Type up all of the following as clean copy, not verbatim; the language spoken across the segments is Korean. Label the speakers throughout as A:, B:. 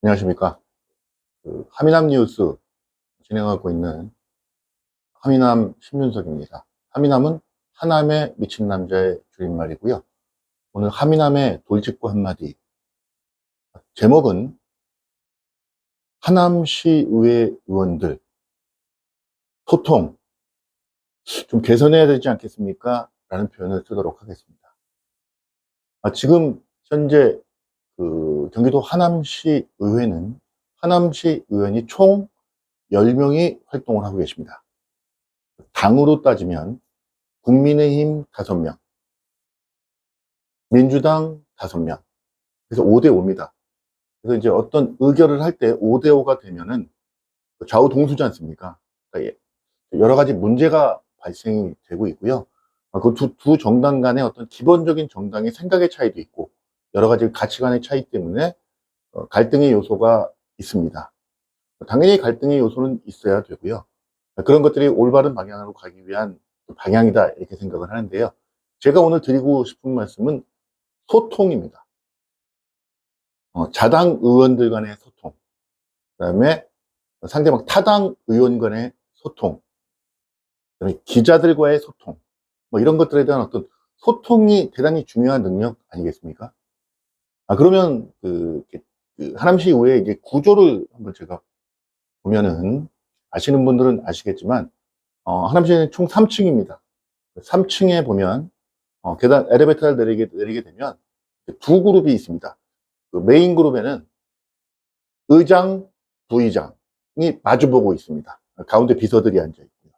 A: 안녕하십니까. 하미남 뉴스 진행하고 있는 하미남 신윤석입니다. 하미남은 하남에 미친 남자의 줄임말이고요. 오늘 하미남의 돌직구 한마디. 제목은 하남시의회 의원들 소통 좀 개선해야 되지 않겠습니까? 라는 표현을 쓰도록 하겠습니다. 지금 현재 경기도 하남시 의회는 하남시 의원이 총 10명이 활동을 하고 계십니다. 당으로 따지면 국민의힘 5명, 민주당 5명, 그래서 5대5입니다. 그래서 이제 어떤 의결을 할 때 5대5가 되면은 좌우 동수지 않습니까? 그러니까 여러 가지 문제가 발생이 되고 있고요. 그 두 정당 간의 어떤 기본적인 정당의 생각의 차이도 있고, 여러 가지 가치관의 차이 때문에 갈등의 요소가 있습니다. 당연히 갈등의 요소는 있어야 되고요. 그런 것들이 올바른 방향으로 가기 위한 방향이다, 이렇게 생각을 하는데요. 제가 오늘 드리고 싶은 말씀은 소통입니다. 자당 의원들 간의 소통, 그 다음에 상대방 타당 의원 간의 소통, 그다음에 기자들과의 소통, 뭐 이런 것들에 대한 어떤 소통이 대단히 중요한 능력 아니겠습니까? 그러면 하남시 의회 이제 구조를 한번 제가 보면은, 아시는 분들은 아시겠지만 하남시는 총 3층입니다. 3층에 보면 계단 엘리베이터를 내리게 되면 두 그룹이 있습니다. 그 메인 그룹에는 의장, 부의장이 마주보고 있습니다. 가운데 비서들이 앉아 있고요.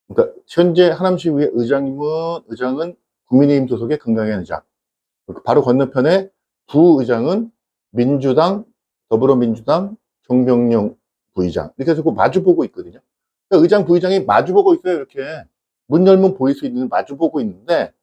A: 그러니까 현재 하남시의회 의장은 국민의힘 소속의 금강현 의장, 바로 건너편에 부의장은 민주당, 더불어민주당 정병영 부의장, 이렇게 해서 마주보고 있거든요. 그러니까 의장, 부의장이 마주보고 있어요. 이렇게 문 열면 보일 수 있는, 마주보고 있는데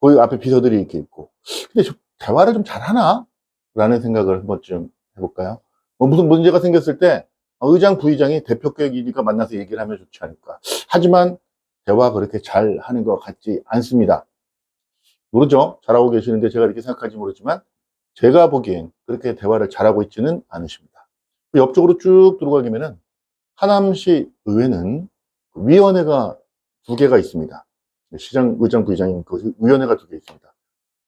A: 거기 앞에 비서들이 이렇게 있고. 근데 대화를 좀 잘하나? 라는 생각을 한 번쯤 해볼까요? 무슨 문제가 생겼을 때 의장, 부의장이 대표격이니까 만나서 얘기를 하면 좋지 않을까. 하지만 대화 그렇게 잘 하는 것 같지 않습니다. 모르죠? 잘하고 계시는데 제가 이렇게 생각할지 모르지만 제가 보기엔 그렇게 대화를 잘하고 있지는 않으십니다. 옆쪽으로 쭉 들어가기면은 하남시 의회는 위원회가 2개가 있습니다. 시장, 의장, 부의장인 그 위원회가 2개 있습니다.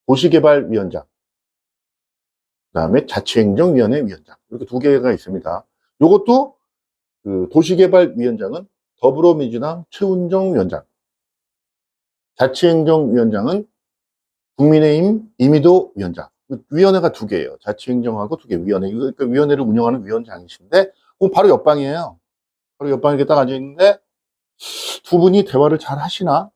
A: 도시개발위원장, 그 다음에 자치행정위원회 위원장, 이렇게 2개가 있습니다. 이것도 도시개발위원장은 더불어민주당 최운정 위원장, 자치행정위원장은 국민의힘 이미도 위원장. 위원회가 2개예요. 자치행정하고 2개 위원회. 그러니까 위원회를 운영하는 위원장이신데, 바로 옆방이에요. 바로 옆방에 이렇게 딱 앉아있는데, 두 분이 대화를 잘 하시나?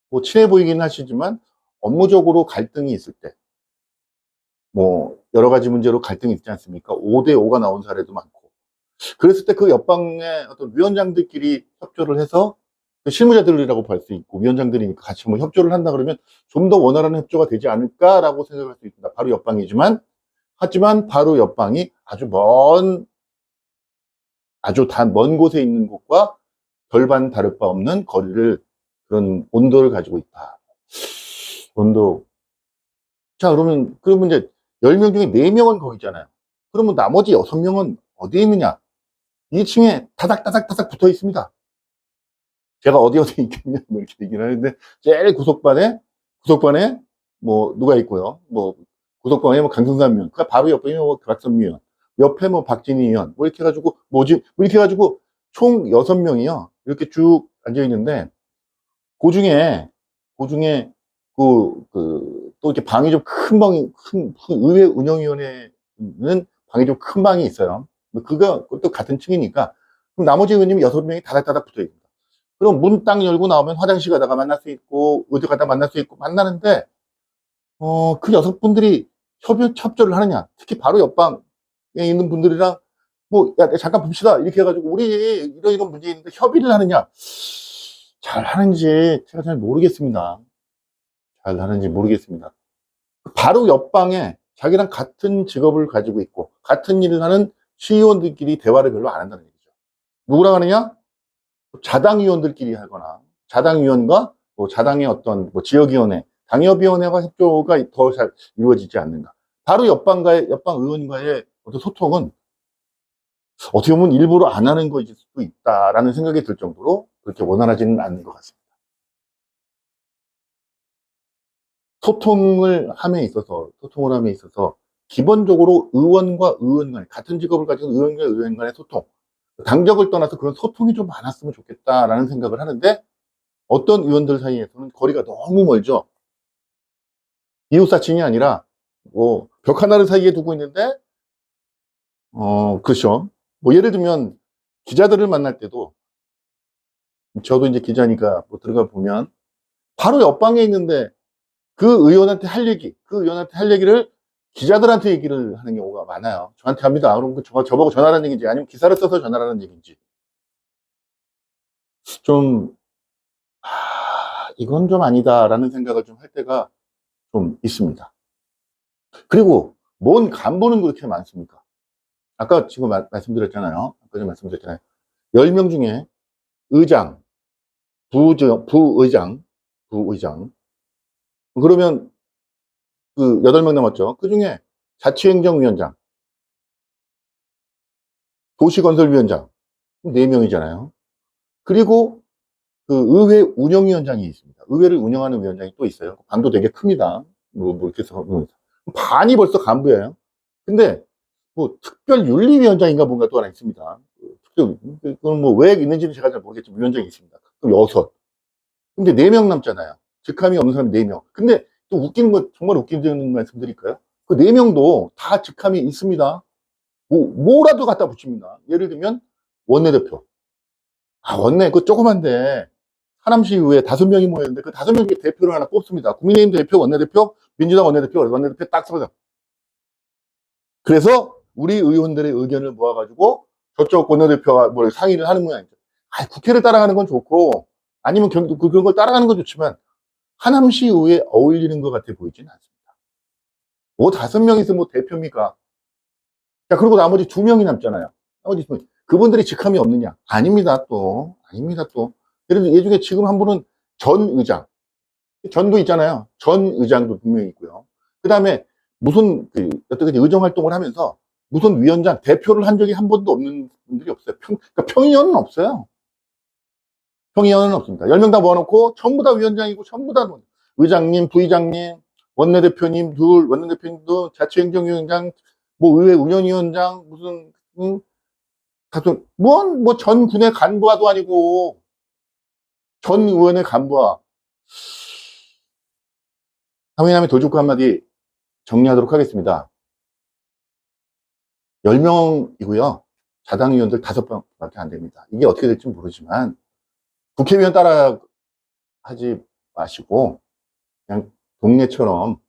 A: 뭐 친해 보이긴 하시지만 업무적으로 갈등이 있을 때, 뭐 여러 가지 문제로 갈등이 있지 않습니까? 5대5가 나온 사례도 많고, 그랬을 때 그 옆방의 어떤 위원장들끼리 협조를 해서 실무자들이라고 볼 수 있고, 위원장들이니까 같이 뭐 협조를 한다 그러면 좀 더 원활한 협조가 되지 않을까라고 생각할 수 있습니다. 바로 옆방이지만, 하지만 바로 옆방이 아주 먼 곳에 있는 곳과 별반 다를 바 없는 거리를, 그런 온도를 가지고 있다. 온도. 자, 그러면 이제 10명 중에 4명은 거기 있잖아요. 그러면 나머지 6명은 어디에 있느냐? 2층에 타닥타닥타닥 붙어 있습니다. 제가 어디 있겠냐, 뭐 이렇게 얘기를 하는데, 제일 구석반에 뭐 누가 있고요. 뭐 구석방에 뭐 강성삼 의원, 그 바로 옆에 뭐 박선미 의원, 옆에 뭐 박진희 의원, 뭐 이렇게 해가지고 뭐 이렇게 해가지고 총 6명이요. 이렇게 쭉 앉아 있는데, 그 중에 또 이렇게 방이 좀 큰 방이, 의회 운영위원회는 방이 좀 큰 방이 있어요. 그것도 같은 층이니까. 그럼 나머지 의원님이 6명이 다닥다닥 붙어 있습니다. 그럼 문 딱 열고 나오면 화장실 가다가 만날 수 있고, 어디 가다 만날 수 있고, 만나는데, 그 6분들이 협조를 하느냐. 특히 바로 옆방에 있는 분들이랑, 뭐, 야, 잠깐 봅시다. 이렇게 해가지고, 우리 이런 문제 있는데 협의를 하느냐. 잘 하는지 제가 잘 모르겠습니다. 바로 옆방에 자기랑 같은 직업을 가지고 있고, 같은 일을 하는 시의원들끼리 대화를 별로 안 한다는 얘기죠. 누구랑 하느냐? 자당위원들끼리 하거나, 자당위원과 자당의 어떤 지역위원회, 당협위원회가 협조가 더 잘 이루어지지 않는가. 바로 옆방 의원과의 어떤 소통은 어떻게 보면 일부러 안 하는 것일 수도 있다라는 생각이 들 정도로 그렇게 원활하지는 않는 것 같습니다. 소통을 함에 있어서 기본적으로 의원과 의원 간, 같은 직업을 가진 의원과 의원 간의 소통, 당적을 떠나서 그런 소통이 좀 많았으면 좋겠다라는 생각을 하는데, 어떤 의원들 사이에서는 거리가 너무 멀죠. 이웃사친이 아니라 뭐 벽 하나를 사이에 두고 있는데, 그렇죠. 뭐 예를 들면 기자들을 만날 때도, 저도 이제 기자니까 뭐 들어가 보면 바로 옆방에 있는데 그 의원한테 할 얘기를 기자들한테 얘기를 하는 경우가 많아요. 저한테 합니다. 그럼 저보고 전화라는 얘기인지 아니면 기사를 써서 전화라는 얘기인지. 좀, 이건 좀 아니다라는 생각을 좀 할 때가 좀 있습니다. 그리고 뭔 간부는 그렇게 많습니까? 아까 지금 말씀드렸잖아요. 아까 좀 말씀드렸잖아요. 10명 중에 의장, 부의장. 그러면 그 8명 남았죠. 그 중에 자치행정위원장, 도시건설위원장, 4명이잖아요. 그리고 그 의회 운영위원장이 있습니다. 의회를 운영하는 위원장이 또 있어요. 방도 되게 큽니다. 뭐 이렇게 해서 반이 벌써 간부예요. 근데 뭐 특별윤리위원장인가 뭔가 또 하나 있습니다. 그건 뭐 왜 있는지는 제가 잘 모르겠지만 위원장이 있습니다. 그럼 6. 근데 4명 남잖아요. 직함이 없는 사람이 4명. 근데 또 웃기는 거, 정말 웃기는 말씀 드릴까요? 그 4명도 다 직함이 있습니다. 뭐라도 갖다 붙입니다. 예를 들면 원내대표. 원내 그 조그만데 하남시의회에 5명이 모였는데 그 5명의 대표를 하나 뽑습니다. 국민의힘 대표, 원내대표, 민주당 원내대표 딱 써서. 그래서 우리 의원들의 의견을 모아가지고 저쪽 원내대표와 뭐 상의를 하는 모양이죠. 국회를 따라가는 건 좋고, 아니면 그런 걸 따라가는 건 좋지만 하남시의회에 어울리는 것 같아 보이지는 않습니다. 뭐 5명이서 뭐 대표입니까? 자, 그리고 나머지 2명이 남잖아요. 나머지 2명. 그분들이 직함이 없느냐? 아닙니다, 또. 아닙니다, 또. 예를 들어, 예중에 지금 한 분은 전 의장. 전도 있잖아요. 전 의장도 분명히 있고요. 그 다음에 무슨, 어떻게 의정 활동을 하면서 무슨 위원장, 대표를 한 적이 한 번도 없는 분들이 없어요. 그러니까 평의원은 없어요. 평의원은 없습니다. 10명 다 모아놓고 전부 다 위원장이고 전부 다 의장님, 부의장님, 원내대표님도 자치행정위원장, 뭐 의회 운영위원장, 무슨, 뭐 전 군의 간부와도 아니고 전 의원의 간부와. 상회남의 돌직구 한마디 정리하도록 하겠습니다. 10명이고요. 자당의원들 5명밖에 안 됩니다. 이게 어떻게 될지 모르지만 국회의원 따라 하지 마시고 그냥 동네처럼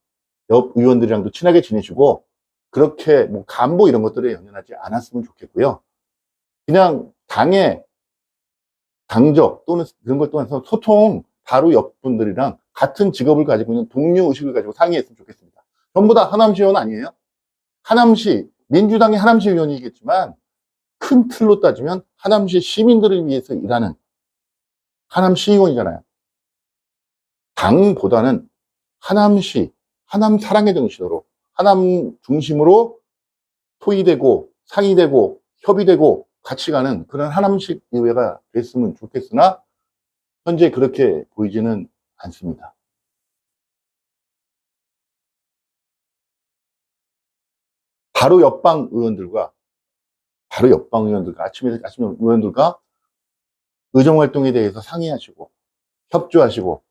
A: 옆 의원들이랑도 친하게 지내시고, 그렇게 뭐 간부 이런 것들에 연연하지 않았으면 좋겠고요. 그냥 당의 당적 또는 그런 걸 통해서 소통, 바로 옆 분들이랑 같은 직업을 가지고 있는 동료 의식을 가지고 상의했으면 좋겠습니다. 전부 다 하남시 의원 아니에요? 하남시, 민주당의 하남시 의원이겠지만 큰 틀로 따지면 하남시 시민들을 위해서 일하는 하남시 의원이잖아요. 당보다는 하남시, 하남 사랑의 정신으로, 하남 중심으로 토의되고 상의되고 협의되고 같이 가는 그런 하남식 의회가 됐으면 좋겠으나 현재 그렇게 보이지는 않습니다. 바로 옆방 의원들과 아침에 의원들과 의정활동에 대해서 상의하시고 협조하시고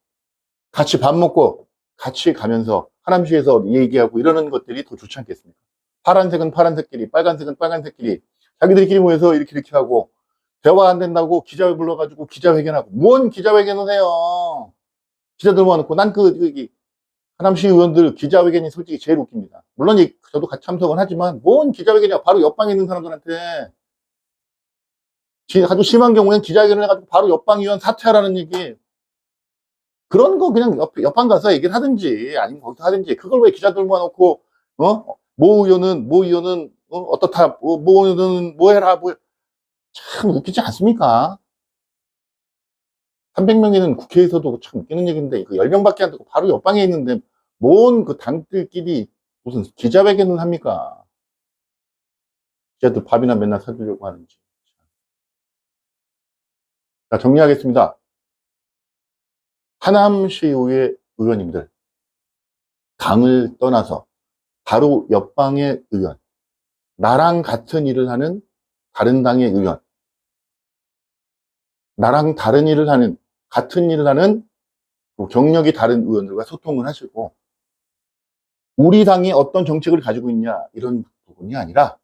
A: 같이 밥 먹고 같이 가면서 하남시에서 얘기하고 이러는 것들이 더 좋지 않겠습니까? 파란색은 파란색끼리, 빨간색은 빨간색끼리 자기들끼리 모여서 이렇게 하고, 대화 안 된다고 기자회 불러가지고 기자회견하고. 뭔 기자회견을 해요? 기자들 모아놓고. 난 하남시 의원들 기자회견이 솔직히 제일 웃깁니다. 물론 저도 같이 참석은 하지만 뭔 기자회견이야. 바로 옆방에 있는 사람들한테. 아주 심한 경우에는 기자회견을 해가지고 바로 옆방 의원 사퇴하라는 얘기. 그런 거 그냥 옆방 가서 얘기를 하든지 아니면 거기서 하든지. 그걸 왜 기자들 모아놓고 모 의원은 어떻다, 모 의원은 뭐 해라, 참 웃기지 않습니까? 300명이는 국회에서도 참 웃기는 얘기인데, 그 10명밖에 안 되고 바로 옆방에 있는데 뭔 그 당들끼리 무슨 기자회견을 합니까? 기자들 밥이나 맨날 사주려고 하는지. 자, 정리하겠습니다. 하남시의회 의원님들, 당을 떠나서 바로 옆방의 의원, 나랑 같은 일을 하는 다른 당의 의원, 나랑 다른 일을 하는, 같은 일을 하는 경력이 다른 의원들과 소통을 하시고, 우리 당이 어떤 정책을 가지고 있냐, 이런 부분이 아니라,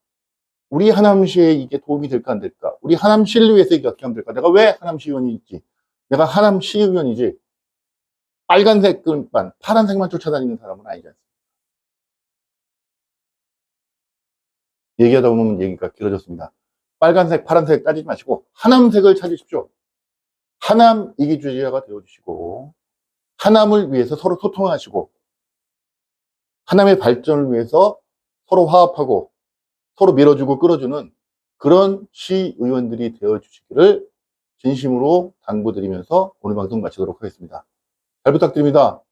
A: 우리 하남시에 이게 도움이 될까, 안 될까? 우리 하남시를 위해서 이게 어떻게 하면 될까? 내가 왜 하남시 의원이지? 내가 하남시 의원이지? 빨간색만, 파란색만 쫓아다니는 사람은 아니지 않습니까? 얘기하다 보면 얘기가 길어졌습니다. 빨간색, 파란색 따지지 마시고, 하남색을 찾으십시오. 하남 이기주의자가 되어주시고, 하남을 위해서 서로 소통하시고, 하남의 발전을 위해서 서로 화합하고, 서로 밀어주고 끌어주는 그런 시의원들이 되어주시기를 진심으로 당부드리면서 오늘 방송 마치도록 하겠습니다. 잘 부탁드립니다.